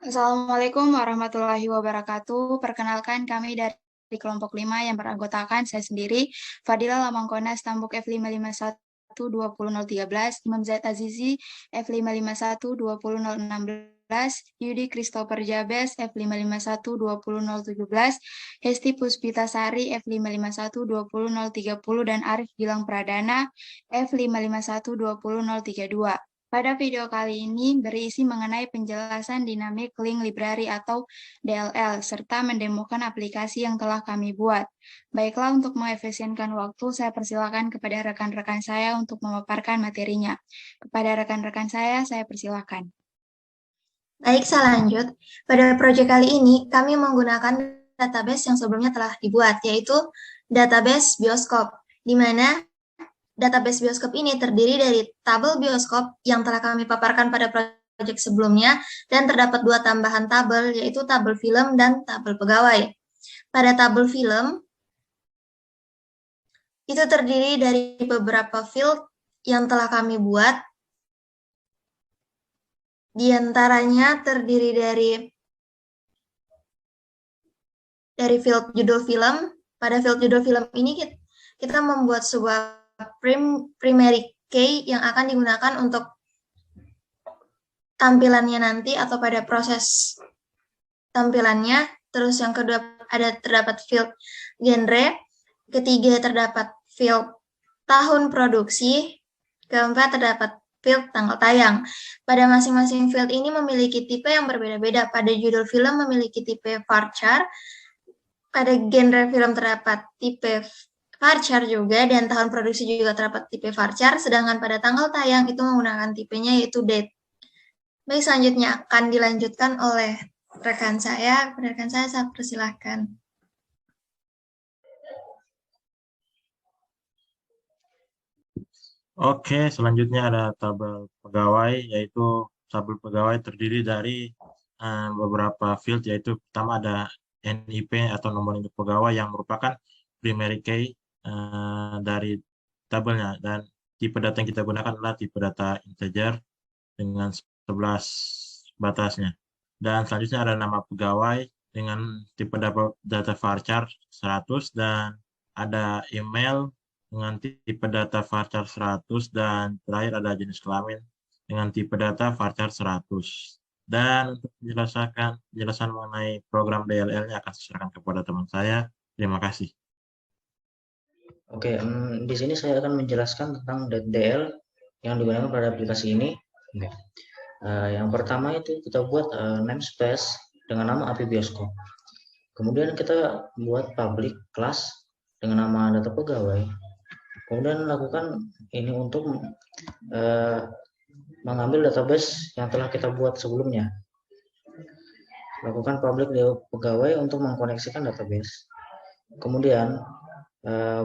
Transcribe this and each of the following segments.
Assalamualaikum warahmatullahi wabarakatuh. Perkenalkan kami dari kelompok 5 yang beranggotakan saya sendiri, Fadila Lamangkona Stambuk F551 20013, Imam Zaid Azizi F551 20016, Yudi Christopher Jabes F551 20017, Hesti Puspitasari F551 20030, dan Arif Gilang Pradana F551 20032. Pada video kali ini berisi mengenai penjelasan Dynamic Link Library atau DLL, serta mendemokan aplikasi yang telah kami buat. Baiklah, untuk mengefisienkan waktu, saya persilakan kepada rekan-rekan saya untuk memaparkan materinya. Kepada rekan-rekan saya persilakan. Baik, saya lanjut. Pada proyek kali ini, kami menggunakan database yang sebelumnya telah dibuat, yaitu database bioskop, di mana database bioskop ini terdiri dari tabel bioskop yang telah kami paparkan pada proyek sebelumnya, dan terdapat dua tambahan tabel, yaitu tabel film dan tabel pegawai. Pada tabel film, itu terdiri dari beberapa field yang telah kami buat, di antaranya terdiri dari field judul film. Pada field judul film ini kita membuat sebuah primary key yang akan digunakan untuk tampilannya nanti atau pada proses tampilannya. Terus yang kedua terdapat field genre, ketiga terdapat field tahun produksi, keempat terdapat field tanggal tayang. Pada masing-masing field ini memiliki tipe yang berbeda-beda. Pada judul film memiliki tipe varchar, pada genre film terdapat tipe varchar juga, dan tahun produksi juga terdapat tipe varchar, sedangkan pada tanggal tayang itu menggunakan tipenya yaitu date. Baik, selanjutnya akan dilanjutkan oleh rekan saya. Saya persilahkan. Oke, selanjutnya ada tabel pegawai, yaitu tabel pegawai terdiri dari beberapa field, yaitu pertama ada NIP atau nomor induk pegawai yang merupakan primary key dari tabelnya, dan tipe data yang kita gunakan adalah tipe data integer dengan 11 batasnya. Dan selanjutnya ada nama pegawai dengan tipe data varchar 100, dan ada email dengan tipe data varchar 100, dan terakhir ada jenis kelamin dengan tipe data varchar 100. Dan untuk penjelasan mengenai program DLL-nya akan saya serahkan kepada teman saya. Terima kasih. Oke, di sini saya akan menjelaskan tentang DL yang digunakan pada aplikasi ini. Oke. Yang pertama itu kita buat namespace dengan nama API Bioskop. Kemudian kita buat public class dengan nama data pegawai. Kemudian lakukan ini untuk mengambil database yang telah kita buat sebelumnya. Lakukan public pegawai untuk mengkoneksikan database. Kemudian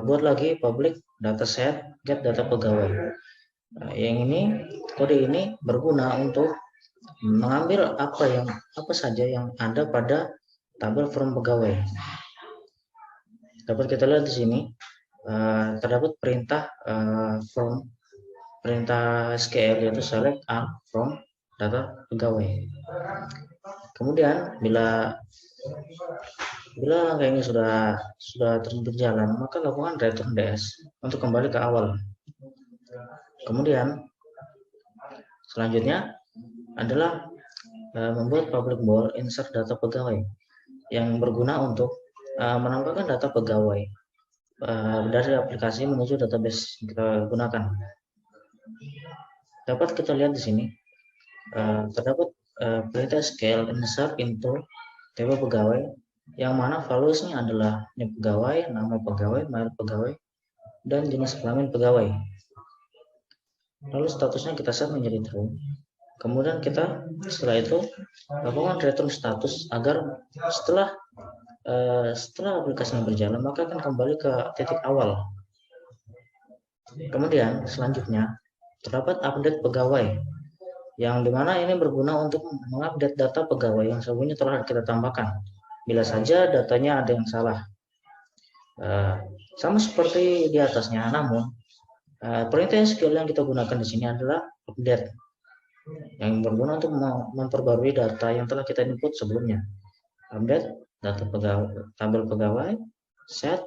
buat lagi public dataset get data pegawai. Yang ini, kode ini berguna untuk mengambil apa saja yang ada pada tabel form pegawai. Dapat kita lihat di sini terdapat perintah perintah SQL, yaitu select all from data pegawai. Kemudian bila langkah ini sudah berjalan, maka lakukan return ds untuk kembali ke awal. Kemudian selanjutnya adalah membuat public bool insert data pegawai yang berguna untuk menambahkan data pegawai dari aplikasi menuju database yang kita gunakan. Dapat kita lihat di sini terdapat perintah scale insert into table pegawai, yang mana values-nya adalah name pegawai, nama pegawai, mail pegawai, dan jenis kelamin pegawai. Lalu statusnya kita set menjadi true. Kemudian kita setelah itu lakukan return status agar setelah aplikasinya berjalan maka akan kembali ke titik awal. Kemudian selanjutnya terdapat update pegawai, yang dimana ini berguna untuk mengupdate data pegawai yang sebelumnya telah kita tambahkan bila saja datanya ada yang salah. Sama seperti di atasnya, namun perintah SQL yang kita gunakan di sini adalah update. yang berguna untuk memperbarui data yang telah kita input sebelumnya. Update data pegawai, tabel pegawai, set,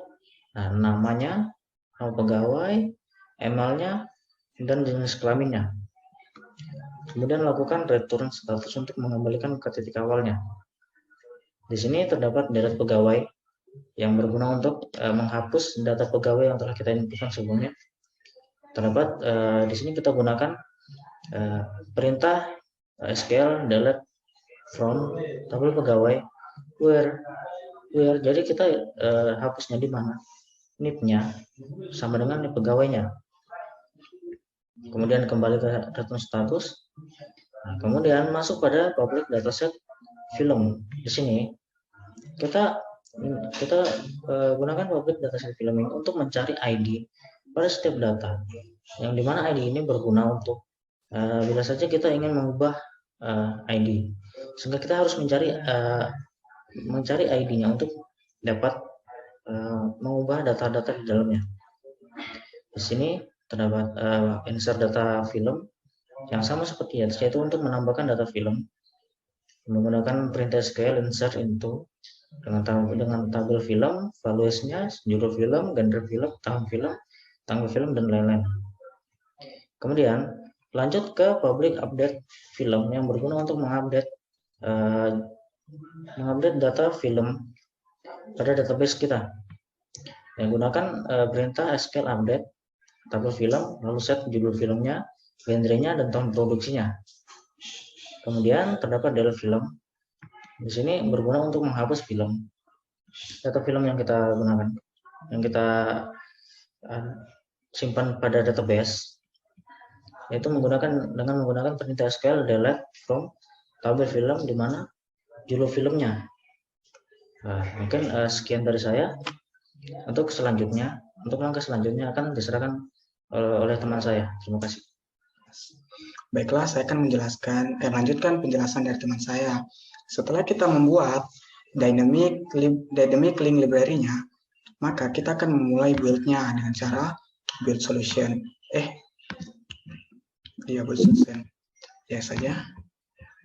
nah, namanya, nama pegawai, emailnya, dan jenis kelaminnya. Kemudian lakukan return status untuk mengembalikan ke titik awalnya. Di sini terdapat data pegawai yang berguna untuk menghapus data pegawai yang telah kita inputkan sebelumnya. Terdapat di sini kita gunakan perintah SQL delete from tabel pegawai where. Jadi kita hapusnya di mana? NIP-nya sama dengan NIP pegawainya. Kemudian kembali ke return status. Nah, kemudian masuk pada public dataset film. Di sini kita gunakan public dataset film ini untuk mencari ID pada setiap data. Yang dimana ID ini berguna untuk bila saja kita ingin mengubah ID, sehingga kita harus mencari ID-nya untuk dapat mengubah data-data di dalamnya. Di sini terdapat insert data film yang sama seperti yaitu untuk menambahkan data film menggunakan perintah SQL insert into dengan tabel film, values-nya, judul film, genre film, tahun film, tanggal film, dan lain-lain. Kemudian lanjut ke public update film yang berguna untuk mengupdate data film pada database kita. Yang gunakan perintah SQL update tabel film, lalu set judul filmnya, genre-nya, dan tahun produksinya. Kemudian terdapat delete film. Di sini berguna untuk menghapus film, data film yang kita gunakan, yang kita simpan pada database, yaitu dengan menggunakan perintah SQL delete from tabel film di mana judul filmnya. Nah, mungkin sekian dari saya. Untuk langkah selanjutnya akan diserahkan oleh teman saya. Terima kasih. Baiklah, saya akan lanjutkan penjelasan dari teman saya. Setelah kita membuat dynamic link library-nya, maka kita akan memulai build-nya dengan cara build solution. Build solution. Ya saja.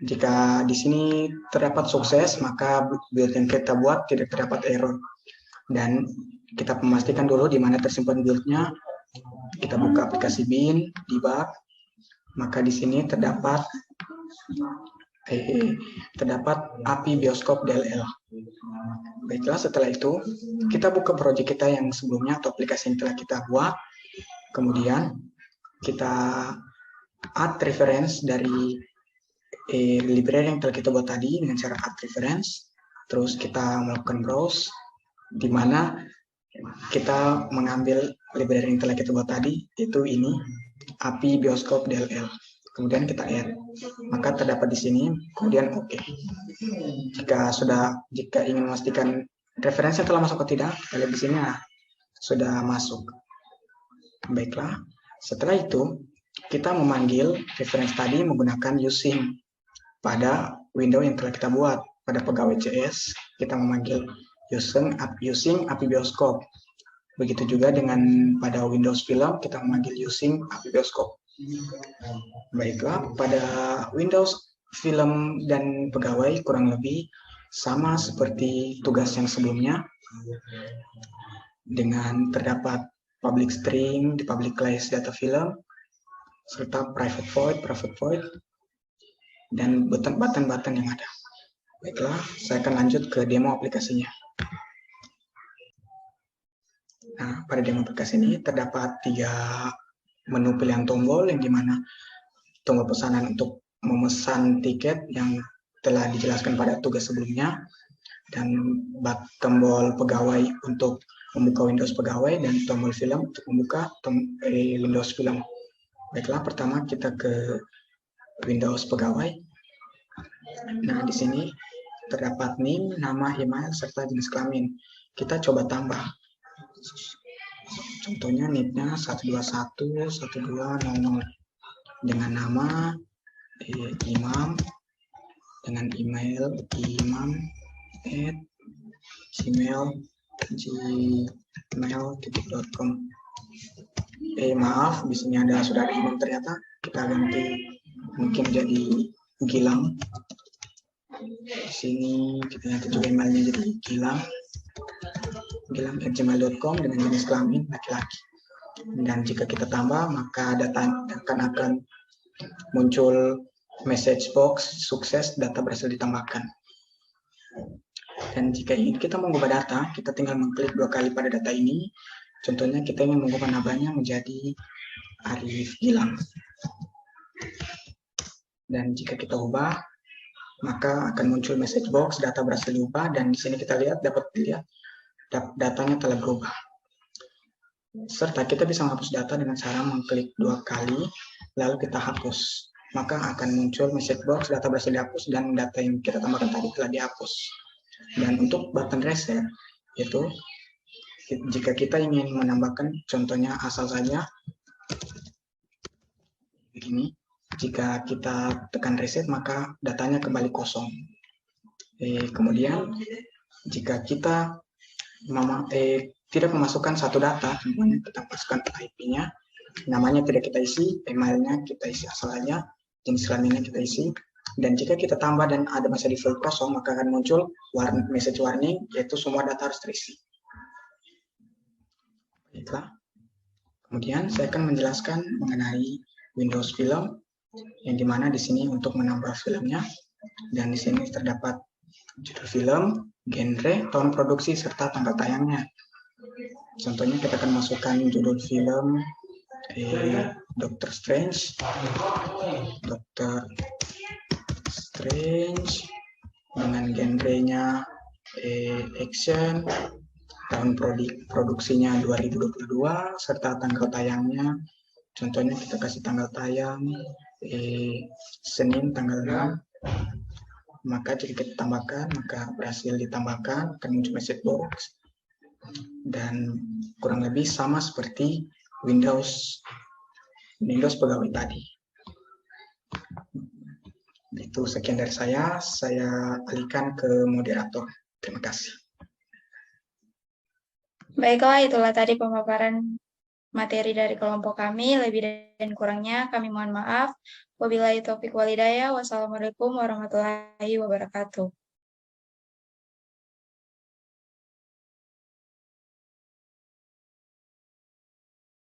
Jika di sini terdapat sukses, maka build yang kita buat tidak terdapat error. Dan kita memastikan dulu di mana tersimpan build-nya. Kita buka aplikasi bin, debug. Maka di sini terdapat API Bioskop DLL. Baiklah, setelah itu kita buka project kita yang sebelumnya atau aplikasi yang telah kita buat. Kemudian kita add reference dari library yang telah kita buat tadi dengan cara add reference. Terus kita melakukan browse, di mana kita mengambil library yang telah kita buat tadi, itu ini API Bioskop DLL. Kemudian kita add, maka terdapat di sini. Kemudian oke. Jika ingin memastikan referensi telah masuk atau tidak, kita lihat di sini sudah masuk. Baiklah. Setelah itu kita memanggil referensi tadi menggunakan using pada window yang telah kita buat. Pada pegawai CS kita memanggil using API Bioskop. Begitu juga dengan pada Windows Film kita memanggil using API Bioskop. Baiklah, pada Windows Film dan pegawai kurang lebih sama seperti tugas yang sebelumnya, dengan terdapat public string di public class data film, serta private void, dan button yang ada. Baiklah, saya akan lanjut ke demo aplikasinya. Nah, pada demo aplikasi ini terdapat 3 menu pilihan tombol, yang dimana tombol pesanan untuk memesan tiket yang telah dijelaskan pada tugas sebelumnya, dan tombol pegawai untuk membuka Windows pegawai, dan tombol film untuk membuka Windows film. Baiklah, pertama kita ke Windows pegawai. Nah, di sini terdapat name, nama, email, serta jenis kelamin. Kita coba tambah. Contohnya NIP-nya 1211200 dengan nama Imam, dengan email imam@gmail.com. Maaf, di sini sudah ada Imam ternyata. Kita ganti mungkin jadi Gilang. Di sini kita nyata juga emailnya jadi gilang@gmail.com dengan jenis kelamin laki-laki. Dan jika kita tambah, maka data akan muncul message box sukses, data berhasil ditambahkan. Dan jika ingin kita mengubah data, kita tinggal mengklik 2 kali pada data ini. Contohnya kita ingin mengubah namanya menjadi Arif Gilang. Dan jika kita ubah, maka akan muncul message box, data berhasil diubah, dan di sini kita dapat lihat datanya telah berubah. Serta kita bisa menghapus data dengan cara mengklik 2 kali, lalu kita hapus. Maka akan muncul message box, data berhasil dihapus, dan data yang kita tambahkan tadi telah dihapus. Dan untuk button reset, itu jika kita ingin menambahkan, contohnya asal saja, begini, jika kita tekan reset, maka datanya kembali kosong. Kemudian, jika kita tidak memasukkan satu data, contohnya kita masukkan IP-nya, namanya tidak kita isi, emailnya kita isi asal saja, jenis kelaminnya kita isi, dan jika kita tambah dan ada masih di field kosong, maka akan muncul message warning, yaitu semua data harus terisi. Baiklah. Kemudian saya akan menjelaskan mengenai Windows Film, yang dimana di sini untuk menambah filmnya, dan di sini terdapat judul film, genre, tahun produksi, serta tanggal tayangnya. Contohnya kita akan masukkan judul film Doctor Strange dengan genrenya action, tahun produksinya 2022, serta tanggal tayangnya. Contohnya kita kasih tanggal tayang Senin tanggal 6. Maka jika kita tambahkan, maka berhasil ditambahkan, akan muncul message box. Dan kurang lebih sama seperti Windows pegawai tadi. Itu sekian dari saya alihkan ke moderator. Terima kasih. Baiklah, itulah tadi pemaparan materi dari kelompok kami. Lebih dan kurangnya kami mohon maaf. Wabillahi taufiq walhidayah. Wassalamualaikum warahmatullahi wabarakatuh.